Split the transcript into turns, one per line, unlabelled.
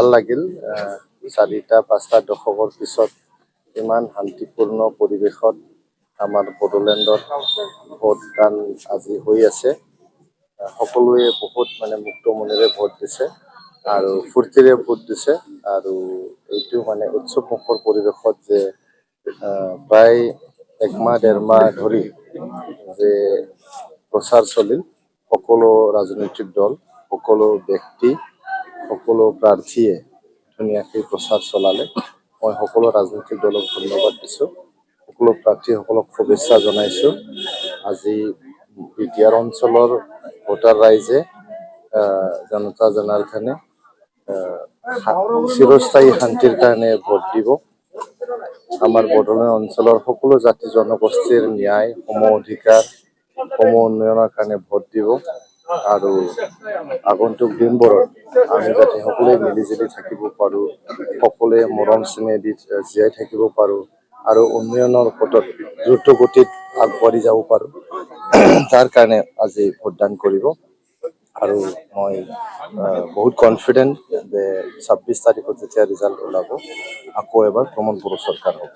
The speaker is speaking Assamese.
ভাল লাগিল 4-5টা দশকৰ পিছত ইমান শান্তিপূৰ্ণ পৰিৱেশত আমাৰ বড়োলেণ্ডত ভোটদান আজি হৈ আছে। সকলোৱে বহুত মুক্ত মনেৰে ভোট দিছে আৰু ফূৰ্তিৰে ভোট দিছে আৰু এইটো উৎসৱমুখৰ পৰিৱেশত যে প্ৰায় 1-1.5 মাহ ধৰি যে প্ৰচাৰ চলিল সকলো ৰাজনৈতিক দল সকলো ব্যক্তি সকলো প্ৰাৰ্থীয়ে ধুনীয়াকৈ প্ৰচাৰ চলালে। মই সকলো ৰাজনৈতিক দলক ধন্যবাদ দিছোঁ, সকলো প্ৰাৰ্থীসকলক শুভেচ্ছা জনাইছোঁ। আজি বিটিআৰ অঞ্চলৰ ভোটাৰ ৰাইজে জনতা জনাৰ্দনে চিৰস্থায়ী শান্তিৰ কাৰণে ভোট দিব। আমাৰ বড়োলেণ্ড অঞ্চলৰ সকলো জাতি জনগোষ্ঠীৰ ন্যায় সম অধিকাৰ সম উন্নয়নৰ কাৰণে ভোট দিব আৰু আগন্তুক দিনবোৰত আমি যাতে সকলোৱে মিলিজুলি থাকিব পাৰোঁ, সকলোৱে মৰম চেনেহ দি জীয়াই থাকিব পাৰোঁ আৰু উন্নয়নৰ পথত দ্ৰুত গতিত আগবাঢ়ি যাব পাৰোঁ, তাৰ কাৰণে আজি ভোটদান কৰিব। আৰু মই বহুত কনফিডেণ্ট যে 26 তাৰিখত যেতিয়া ৰিজাল্ট ওলাব আকৌ এবাৰ প্ৰমোদ বড়ো চৰকাৰ হ'ব।